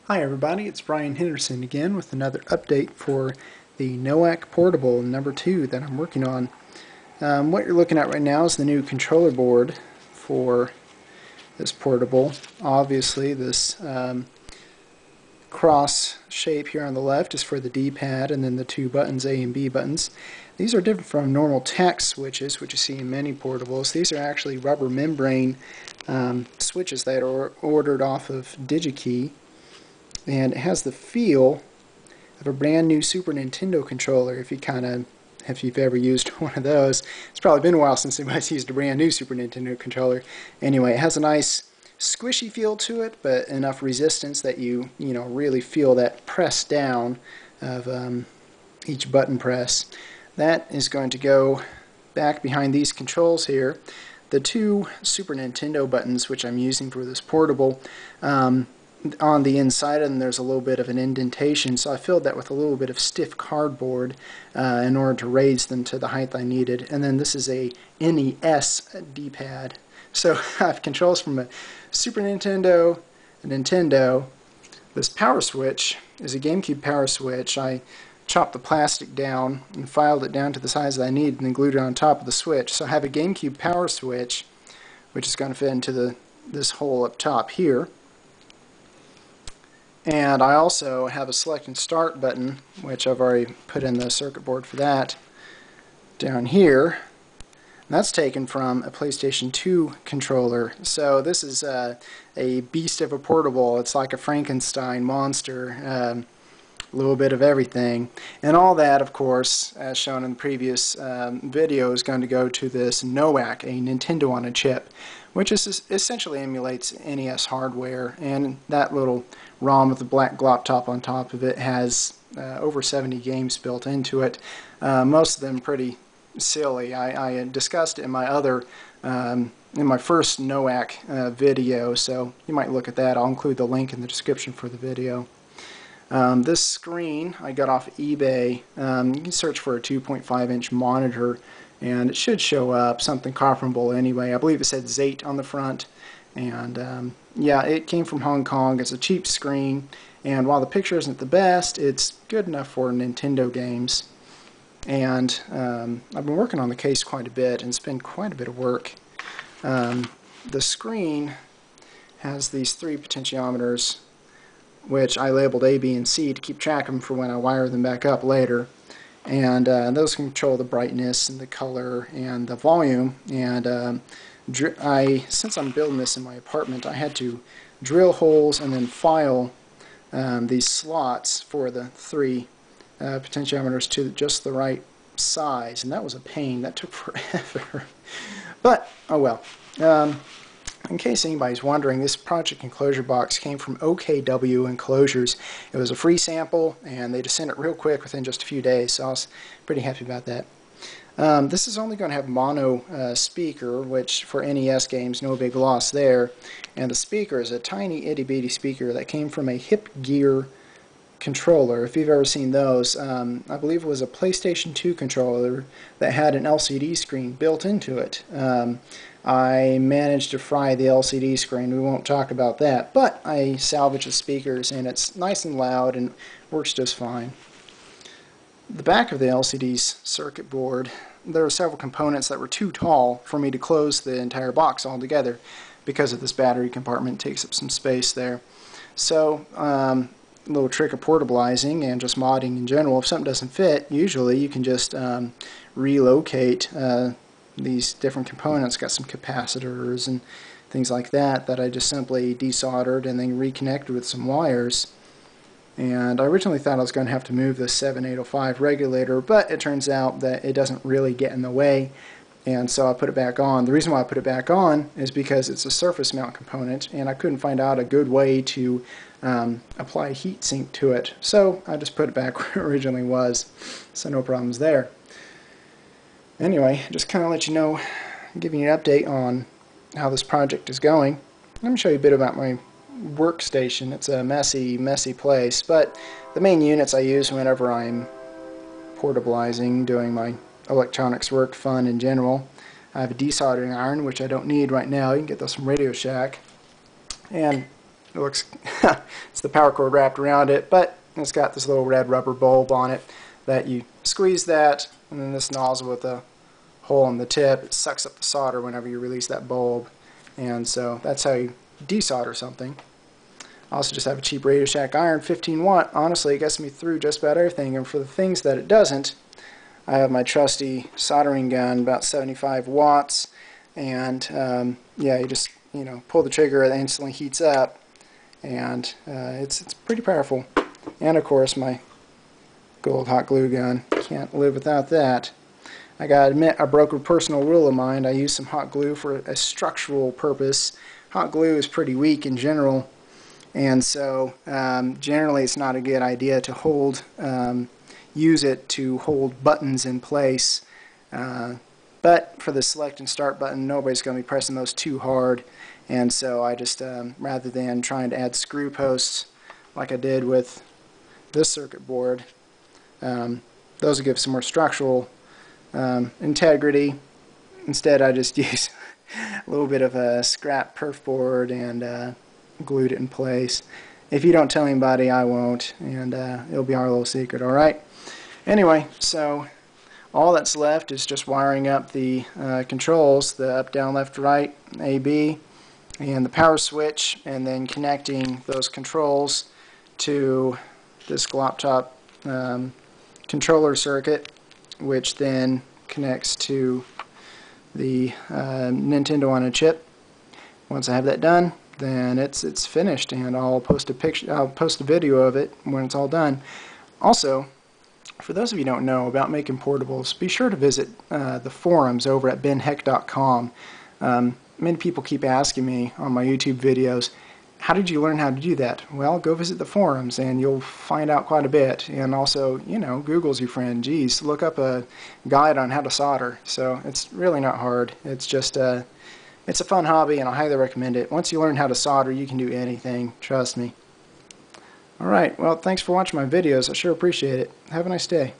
Hi everybody, it's Brian Henderson again with another update for the NOAC Portable number 2 that I'm working on. What you're looking at right now is the new controller board for this portable. Obviously this cross shape here on the left is for the D-pad, and then the two buttons, A and B buttons. These are different from normal tack switches, which you see in many portables. These are actually rubber membrane switches that are ordered off of DigiKey. And it has the feel of a brand new Super Nintendo controller. If you've ever used one of those, it's probably been a while since anybody's used a brand new Super Nintendo controller. Anyway, it has a nice squishy feel to it, but enough resistance that you really feel that press down of each button press. That is going to go back behind these controls here. The two Super Nintendo buttons, which I'm using for this portable, on the inside of them there's a little bit of an indentation, so I filled that with a little bit of stiff cardboard in order to raise them to the height I needed. And then this is a NES D-pad. So I have controls from a Super Nintendo, a Nintendo. This power switch is a GameCube power switch. I chopped the plastic down and filed it down to the size that I need and then glued it on top of the switch. So I have a GameCube power switch, which is going to fit into this hole up top here. And I also have a select and start button, which I've already put in the circuit board for that, down here. And that's taken from a PlayStation 2 controller. So this is a beast of a portable. It's like a Frankenstein monster, a little bit of everything. And all that, of course, as shown in the previous video, is going to go to this NOAC, a Nintendo on a chip, which essentially emulates NES hardware. And that little ROM with the black glop top on top of it has over 70 games built into it. Most of them pretty silly. I discussed it in my first NOAC video, so you might look at that. I'll include the link in the description for the video. This screen I got off eBay. You can search for a 2.5-inch monitor and it should show up, something comparable anyway. I believe it said SJIII on the front. And yeah, it came from Hong Kong. It's a cheap screen, and while the picture isn't the best, it's good enough for Nintendo games. And I've been working on the case quite a bit, and it's been quite a bit of work. The screen has these three potentiometers, which I labeled A, B, and C to keep track of them for when I wire them back up later. And those control the brightness and the color and the volume. And since I'm building this in my apartment, I had to drill holes and then file these slots for the three potentiometers to just the right size, and that was a pain. That took forever. But, oh well. In case anybody's wondering, this project enclosure box came from OKW Enclosures. It was a free sample, and they just sent it real quick within just a few days, so I was pretty happy about that. This is only going to have mono speaker, which for NES games, no big loss there. And the speaker is a tiny itty-bitty speaker that came from a Hip Gear controller. If you've ever seen those, I believe it was a PlayStation 2 controller that had an LCD screen built into it. I managed to fry the LCD screen. We won't talk about that, but I salvaged the speakers, and it's nice and loud and works just fine. The back of the LCD's circuit board, there were several components that were too tall for me to close the entire box altogether because of this battery compartment. It takes up some space there. So, a little trick of portabilizing and just modding in general, if something doesn't fit, usually you can just relocate these different components. Got some capacitors and things like that I just simply desoldered and then reconnected with some wires. And I originally thought I was going to have to move the 7805 regulator, but it turns out that it doesn't really get in the way, and so I put it back on. The reason why I put it back on is because it's a surface mount component, and I couldn't find out a good way to apply a heat sink to it, so I just put it back where it originally was, so no problems there. Anyway, just kind of let you know, giving you an update on how this project is going. Let me show you a bit about my workstation. It's a messy place, but the main units I use whenever I'm portabilizing, doing my electronics work, fun in general. I have a desoldering iron, which I don't need right now. You can get those from Radio Shack. And It looks it's the power cord wrapped around it, but it's got this little red rubber bulb on it that you squeeze that, and then this nozzle with a hole in the tip, it sucks up the solder whenever you release that bulb, and so that's how you desolder something. I also just have a cheap Radio Shack iron, 15 watt. Honestly, it gets me through just about everything, and for the things that it doesn't, I have my trusty soldering gun, about 75 watts, and yeah, you just pull the trigger, it instantly heats up, and it's pretty powerful. And of course my gold hot glue gun, can't live without that. I gotta admit, I broke a personal rule of mine. I use some hot glue for a structural purpose. Hot glue is pretty weak in general, and so generally it's not a good idea to use it to hold buttons in place. But for the select and start button, nobody's going to be pressing those too hard, and so I just, rather than trying to add screw posts like I did with this circuit board, those will give some more structural integrity. Instead, I just use a little bit of a scrap perf board and glued it in place. If you don't tell anybody, I won't, and it'll be our little secret, alright? Anyway, so all that's left is just wiring up the controls, the up, down, left, right, A, B, and the power switch, and then connecting those controls to this glop-top controller circuit, which then connects to the Nintendo on a chip. Once I have that done, then it's finished, and I'll post a video of it when it's all done. Also, for those of you who don't know about making portables, be sure to visit the forums over at benheck.com. Many people keep asking me on my YouTube videos, how did you learn how to do that? Well, go visit the forums and you'll find out quite a bit. And also, Google's your friend. Geez, look up a guide on how to solder. So it's really not hard. It's just it's a fun hobby, and I highly recommend it. Once you learn how to solder, you can do anything. Trust me. Alright, well, thanks for watching my videos. I sure appreciate it. Have a nice day.